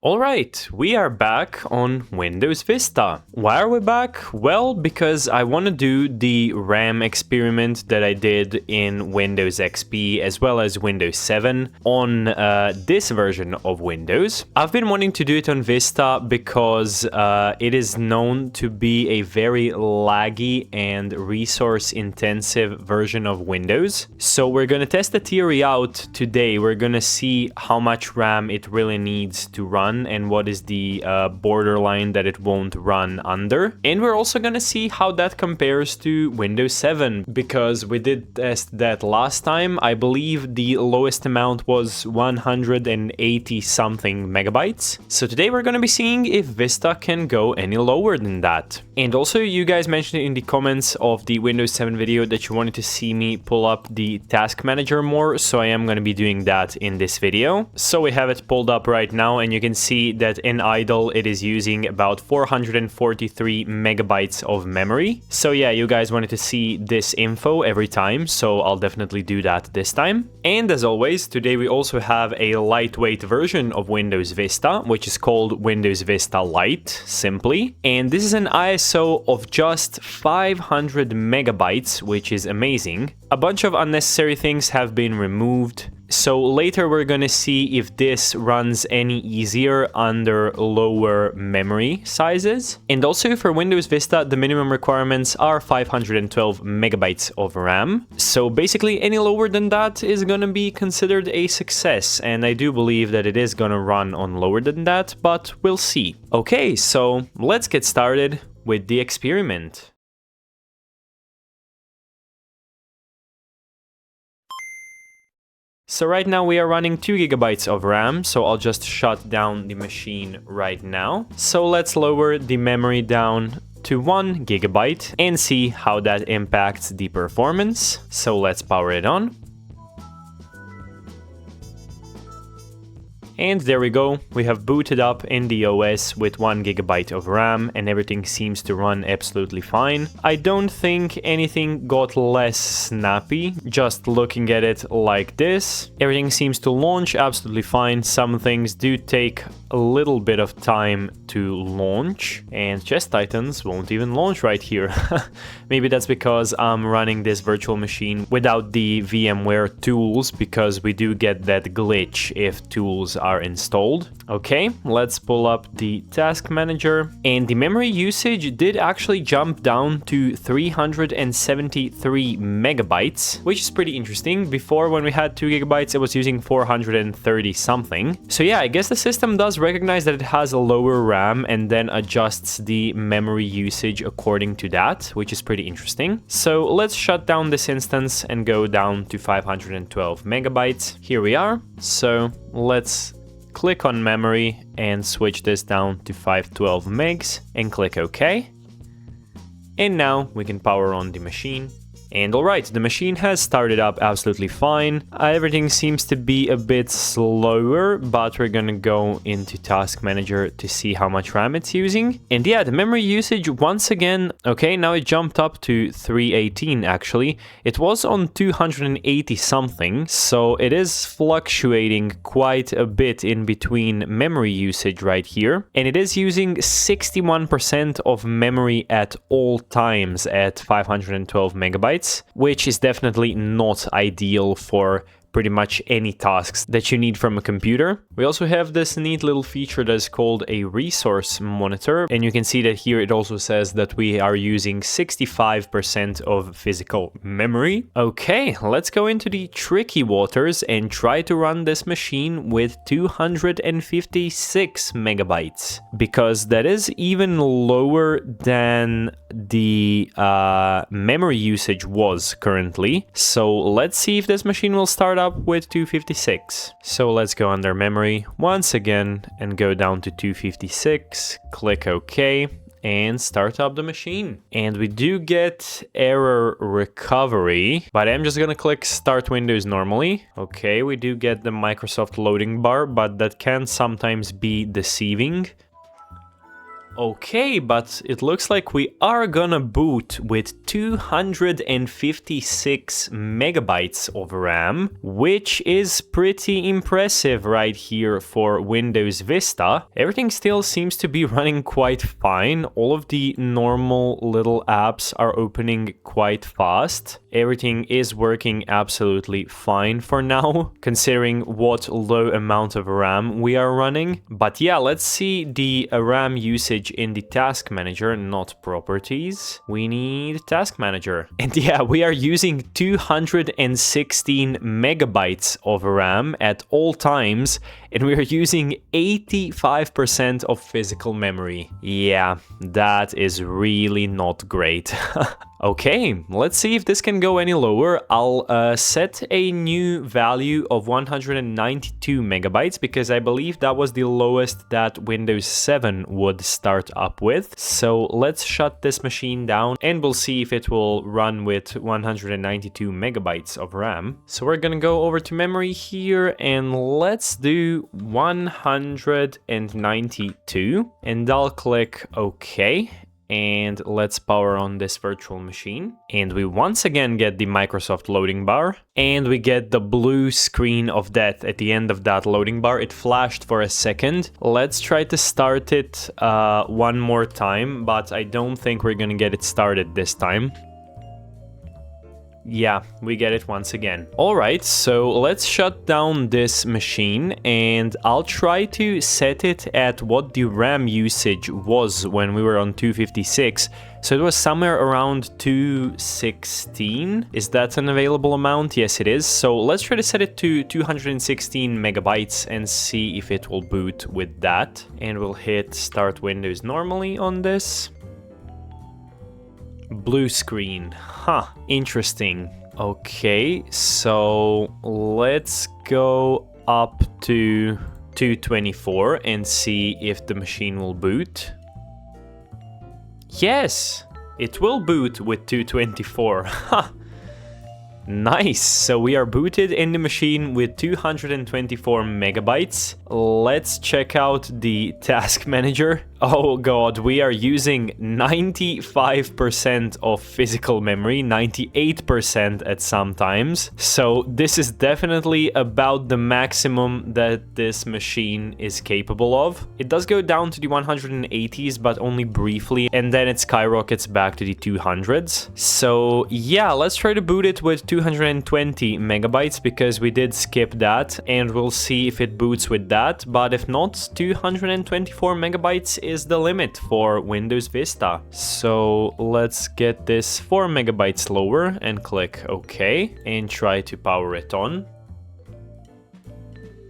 Alright, we are back on Windows Vista. Why are we back? Well, because I want to do the RAM experiment that I did in Windows XP as well as Windows 7 on this version of Windows. I've been wanting to do it on Vista because it is known to be a very laggy and resource-intensive version of Windows. So we're going to test the theory out today. We're going to see how much RAM it really needs to run and what is the borderline that it won't run under. And we're also gonna see how that compares to Windows 7, because we did test that last time. I believe the lowest amount was 180 something megabytes. So today we're gonna be seeing if Vista can go any lower than that. And also, you guys mentioned in the comments of the Windows 7 video that you wanted to see me pull up the task manager more, so I am gonna be doing that in this video. So we have it pulled up right now, and you can see that in idle it is using about 443 megabytes of memory. So yeah, you guys wanted to see this info every time, so I'll definitely do that this time. And as always, today we also have a lightweight version of Windows Vista, which is called Windows Vista Lite, simply. And this is an ISO of just 500 megabytes, which is amazing. A bunch of unnecessary things have been removed. So later we're gonna see if this runs any easier under lower memory sizes. And also for Windows Vista, the minimum requirements are 512 megabytes of RAM. So basically any lower than that is gonna be considered a success. And I do believe that it is gonna run on lower than that, but we'll see. Okay, so let's get started with the experiment. So right now we are running 2 gigabytes of RAM, so I'll just shut down the machine right now. So let's lower the memory down to 1 gigabyte and see how that impacts the performance. So let's power it on. And there we go, we have booted up in the OS with 1 gigabyte of RAM and everything seems to run absolutely fine. I don't think anything got less snappy, just looking at it like this. Everything seems to launch absolutely fine. Some things do take a little bit of time to launch, and Chest Titans won't even launch right here. Maybe that's because I'm running this virtual machine without the VMware tools, because we do get that glitch if tools are installed. Okay, let's pull up the task manager, and the memory usage did actually jump down to 373 megabytes, which is pretty interesting. Before, when we had 2 gigabytes, it was using 430 something. So yeah, I guess the system does recognize that it has a lower RAM and then adjusts the memory usage according to that, which is pretty interesting. So let's shut down this instance and go down to 512 megabytes. Here we are. So let's click on memory and switch this down to 512 megs and click OK. And now we can power on the machine. And alright, the machine has started up absolutely fine. Everything seems to be a bit slower, but we're gonna go into Task Manager to see how much RAM it's using. And yeah, the memory usage once again, okay, now it jumped up to 318 actually. It was on 280 something, so it is fluctuating quite a bit in between memory usage right here. And it is using 61% of memory at all times at 512 megabytes. Which is definitely not ideal for pretty much any tasks that you need from a computer. We also have this neat little feature that is called a resource monitor, and you can see that here it also says that we are using 65% of physical memory. Okay, let's go into the tricky waters and try to run this machine with 256 megabytes, because that is even lower than the memory usage was currently. So let's see if this machine will start up with 256. So let's go under memory once again and go down to 256, click OK, and start up the machine. And we do get error recovery, but I'm just gonna click start Windows normally. Okay, we do get the Microsoft loading bar, but that can sometimes be deceiving. Okay, but it looks like we are gonna boot with 256 megabytes of RAM, which is pretty impressive right here for Windows Vista. Everything still seems to be running quite fine. All of the normal little apps are opening quite fast. Everything is working absolutely fine for now, considering what low amount of RAM we are running. But yeah, let's see the RAM usage in the task manager, not properties. We need task manager. And yeah, we are using 216 megabytes of RAM at all times, and we are using 85% of physical memory. Yeah, that is really not great. Okay, let's see if this can go any lower. I'll set a new value of 192 megabytes because I believe that was the lowest that Windows 7 would start up with. So let's shut this machine down and we'll see if it will run with 192 megabytes of RAM. So we're gonna go over to memory here and let's do 192 and I'll click OK. And let's power on this virtual machine. And we once again get the Microsoft loading bar. And we get the blue screen of death at the end of that loading bar. It flashed for a second. Let's try to start it one more time, but I don't think we're gonna get it started this time. Yeah, we get it once again. Alright, so let's shut down this machine and I'll try to set it at what the RAM usage was when we were on 256. So it was somewhere around 216. Is that an available amount? Yes, it is. So let's try to set it to 216 megabytes and see if it will boot with that. And we'll hit Start Windows normally on this. Blue screen. Huh, interesting. Okay, so let's go up to 224 and see if the machine will boot. Yes, it will boot with 224. Ha! Nice, so we are booted in the machine with 224 megabytes. Let's check out the task manager. Oh god, we are using 95% of physical memory, 98% at some times. So this is definitely about the maximum that this machine is capable of. It does go down to the 180s, but only briefly, and then it skyrockets back to the 200s. So yeah, let's try to boot it with 220 megabytes because we did skip that, and we'll see if it boots with that. But if not, 224 megabytes is the limit for Windows Vista. So let's get this 4 megabytes lower and click OK and try to power it on.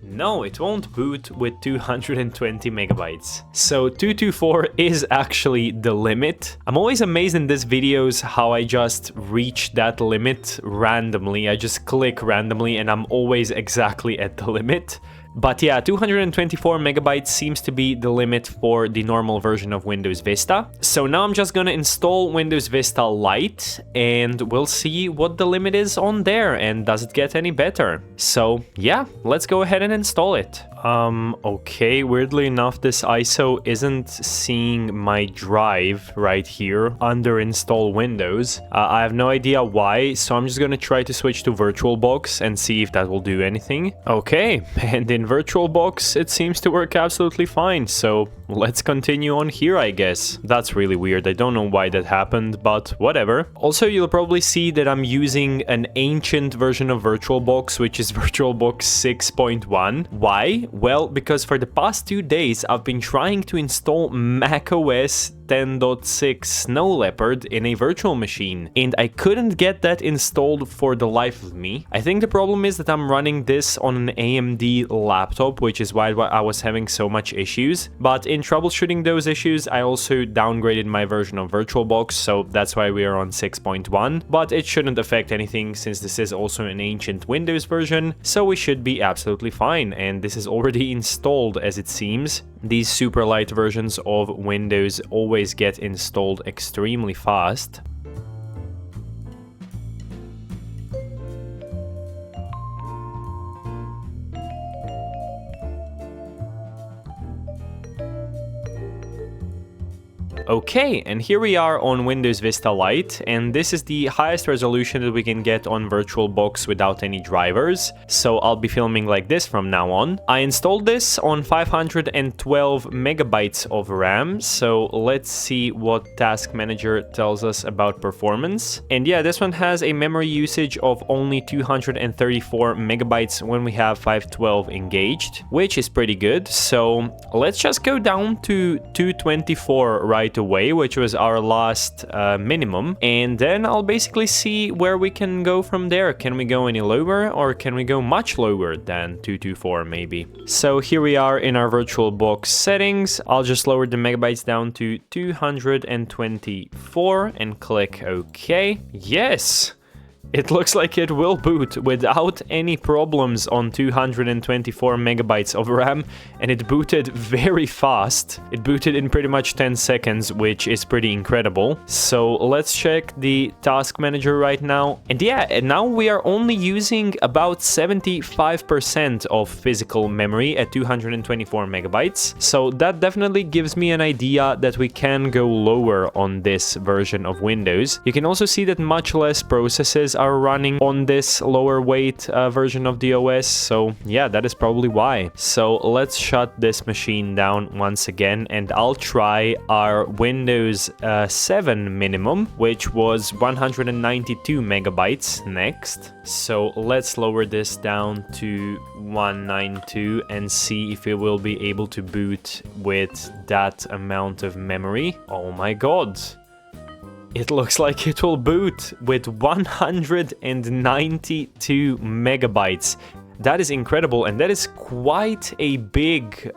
No, it won't boot with 220 megabytes. So 224 is actually the limit. I'm always amazed in these videos how I just reach that limit randomly. I just click randomly and I'm always exactly at the limit. But yeah, 224 megabytes seems to be the limit for the normal version of Windows Vista. So now I'm just gonna install Windows Vista Lite and we'll see what the limit is on there and does it get any better. So yeah, let's go ahead and install it. Okay, weirdly enough, this ISO isn't seeing my drive right here under install Windows. I have no idea why, so I'm just gonna try to switch to VirtualBox and see if that will do anything. Okay, and in VirtualBox, it seems to work absolutely fine, so let's continue on here, I guess. That's really weird, I don't know why that happened, but whatever. Also, you'll probably see that I'm using an ancient version of VirtualBox, which is VirtualBox 6.1. Why? Well, because for the past 2 days, I've been trying to install macOS 10.6 Snow Leopard in a virtual machine, and I couldn't get that installed for the life of me. I think the problem is that I'm running this on an AMD laptop, which is why I was having so much issues. But in troubleshooting those issues, I also downgraded my version of VirtualBox, so that's why we are on 6.1. But it shouldn't affect anything since this is also an ancient Windows version, so we should be absolutely fine, and this is already installed as it seems. These super light versions of Windows always get installed extremely fast. Okay, and here we are on Windows Vista Lite, and this is the highest resolution that we can get on VirtualBox without any drivers, so I'll be filming like this from now on. I installed this on 512 megabytes of RAM, so let's see what Task Manager tells us about performance. And yeah, this one has a memory usage of only 234 megabytes when we have 512 engaged, which is pretty good. So let's just go down to 224 right away, which was our last minimum, and then I'll basically see where we can go from there. Can we go any lower, or can we go much lower than 224 maybe? So here we are in our VirtualBox settings. I'll just lower the megabytes down to 224 and click OK. Yes! It looks like it will boot without any problems on 224 megabytes of RAM, and it booted very fast. It booted in pretty much 10 seconds, which is pretty incredible. So let's check the Task Manager right now. And yeah, now we are only using about 75% of physical memory at 224 megabytes. So that definitely gives me an idea that we can go lower on this version of Windows. You can also see that much less processes are running on this lower weight version of the OS, so yeah, that is probably why. So let's shut this machine down once again, and I'll try our Windows 7 minimum, which was 192 megabytes next. So let's lower this down to 192 and see if it will be able to boot with that amount of memory. Oh my god. It looks like it will boot with 192 megabytes. That is incredible, and that is quite a big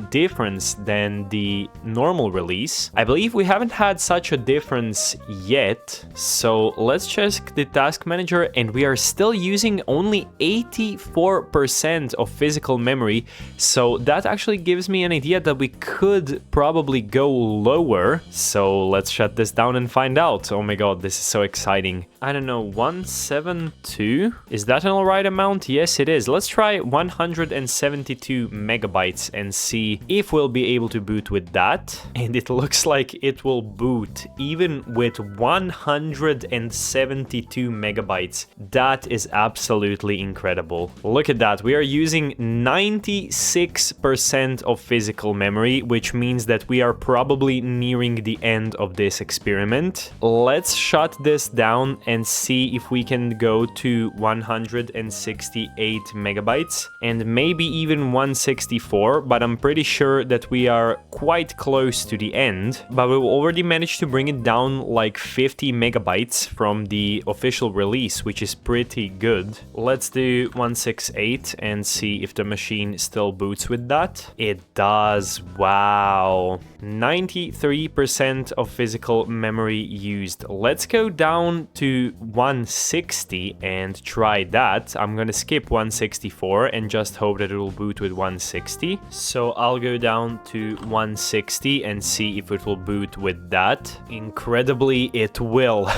difference than the normal release. I believe we haven't had such a difference yet, so let's check the Task Manager, and we are still using only 84% of physical memory, so that actually gives me an idea that we could probably go lower. So let's shut this down and find out. Oh my god, this is so exciting. I don't know, 172? Is that an alright amount? Yes, it is. Let's try 172 megabytes and see if we'll be able to boot with that. And it looks like it will boot even with 172 megabytes. That is absolutely incredible. Look at that. We are using 96% of physical memory, which means that we are probably nearing the end of this experiment. Let's shut this down and see if we can go to 168 megabytes and maybe even 164, but I'm pretty sure that we are quite close to the end. But we've already managed to bring it down like 50 megabytes from the official release, which is pretty good. Let's do 168 and see if the machine still boots with that. It does. Wow. 93% of physical memory used. Let's go down to 160 and try that. I'm gonna skip 164 and just hope that it will boot with 160. So I'll go down to 160 and see if it will boot with that. Incredibly, it will.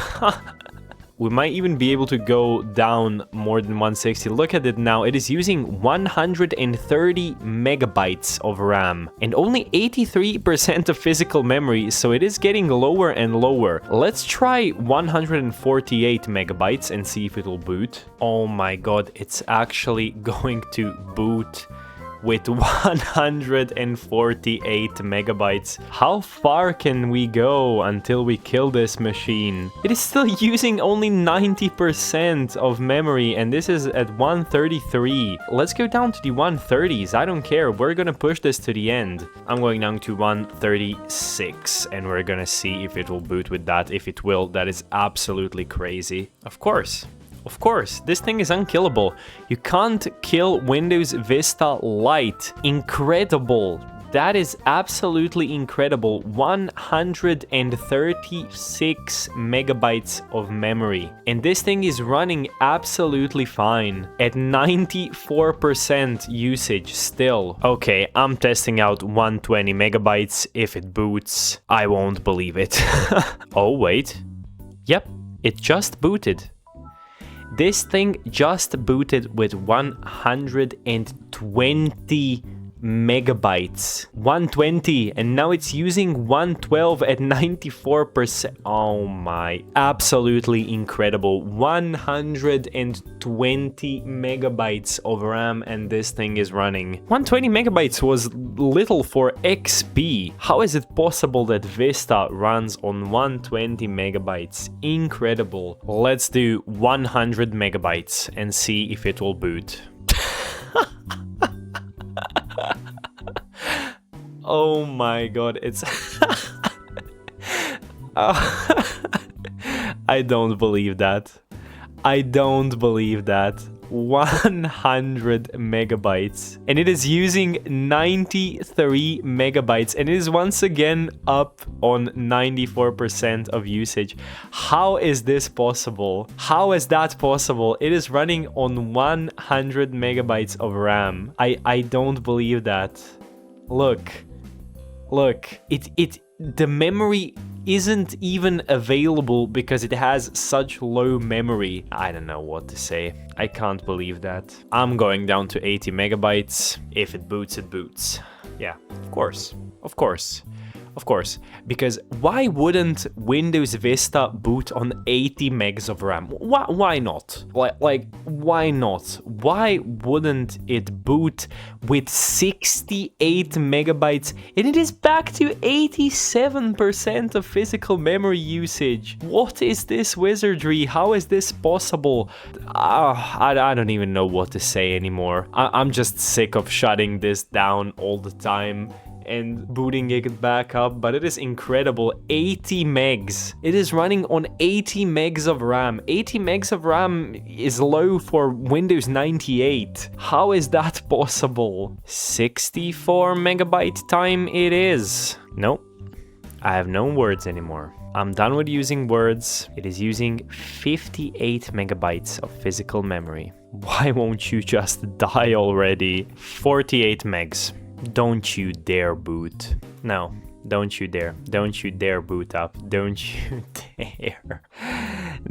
We might even be able to go down more than 160. Look at it now. It is using 130 megabytes of RAM and only 83% of physical memory, so it is getting lower and lower. Let's try 148 megabytes and see if it will boot. Oh my god, it's actually going to boot with 148 megabytes. How far can we go until we kill this machine? It is still using only 90% of memory, and this is at 133. Let's go down to the 130s. I don't care. We're gonna push this to the end. I'm going down to 136, and we're gonna see if it will boot with that. If it will, that is absolutely crazy. Of course. Of course, this thing is unkillable. You can't kill Windows Vista Lite. Incredible. That is absolutely incredible. 136 megabytes of memory. And this thing is running absolutely fine at 94% usage still. Okay, I'm testing out 120 megabytes. If it boots, I won't believe it. Oh, wait. Yep, it just booted. This thing just booted with 120 megabytes. 120, and now it's using 112 at 94%. Oh my, absolutely incredible. 120 megabytes of RAM, and this thing is running. 120 megabytes was little for XP. How is it possible that Vista runs on 120 megabytes? Incredible. Let's do 100 megabytes and see if it will boot. Oh my god, it's... I don't believe that. I don't believe that. 100 megabytes. And it is using 93 megabytes. And it is once again up on 94% of usage. How is this possible? How is that possible? It is running on 100 megabytes of RAM. I don't believe that. Look. The memory isn't even available because it has such low memory. I don't know what to say. I can't believe that. I'm going down to 80 megabytes. If it boots, it boots. Yeah, of course. Of course, because why wouldn't Windows Vista boot on 80 megs of RAM? Why not? Like, why not? Why wouldn't it boot with 68 megabytes and it is back to 87% of physical memory usage? What is this wizardry? How is this possible? I don't even know what to say anymore. I'm just sick of shutting this down all the time and booting it back up, but it is incredible. 80 megs. It is running on 80 megs of RAM. 80 megs of RAM is low for Windows 98. How is that possible? 64 megabyte time it is. Nope. I have no words anymore. I'm done with using words. It is using 58 megabytes of physical memory. Why won't you just die already? 48 megs. Don't you dare boot. No, don't you dare. Don't you dare boot up. Don't you dare.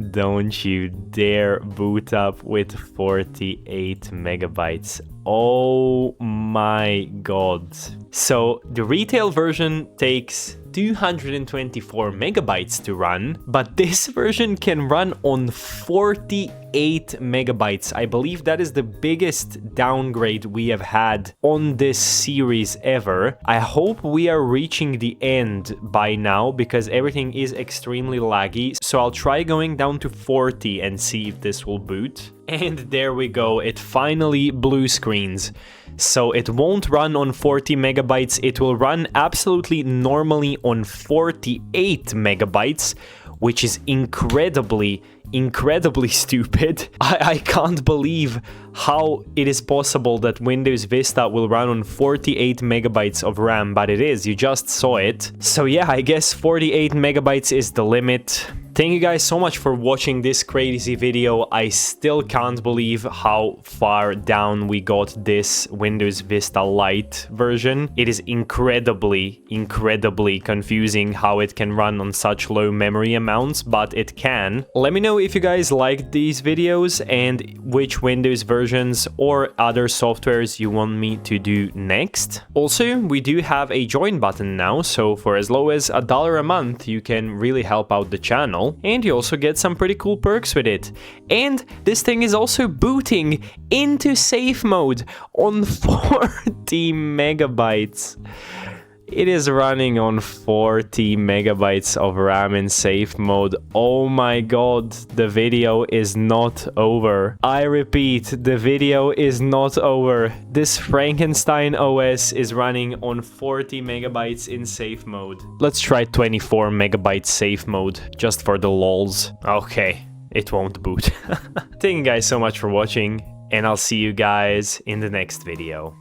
Don't you dare boot up with 48 megabytes. Oh my god. So the retail version takes 224 megabytes to run, but this version can run on 48 megabytes. I believe that is the biggest downgrade we have had on this series ever. I hope we are reaching the end by now because everything is extremely laggy. So I'll try going down to 40 and see if this will boot. And there we go, it finally blue screens. So it won't run on 40 megabytes, it will run absolutely normally on 48 megabytes, which is incredibly stupid. I can't believe how it is possible that Windows Vista will run on 48 megabytes of RAM, but it is, you just saw it. So yeah, I guess 48 megabytes is the limit. Thank you guys so much for watching this crazy video. I still can't believe how far down we got this Windows Vista Lite version. It is incredibly confusing how it can run on such low memory amounts, but it can. Let me know if you guys liked these videos and which Windows versions or other softwares you want me to do next. Also, we do have a join button now, so for as low as $1 a month, you can really help out the channel. And you also get some pretty cool perks with it. And this thing is also booting into safe mode on 40 megabytes. It is running on 40 megabytes of RAM in safe mode. Oh my god, the video is not over. I repeat, the video is not over. This Frankenstein OS is running on 40 megabytes in safe mode. Let's try 24 megabytes safe mode, just for the lols. Okay, it won't boot. Thank you guys so much for watching, and I'll see you guys in the next video.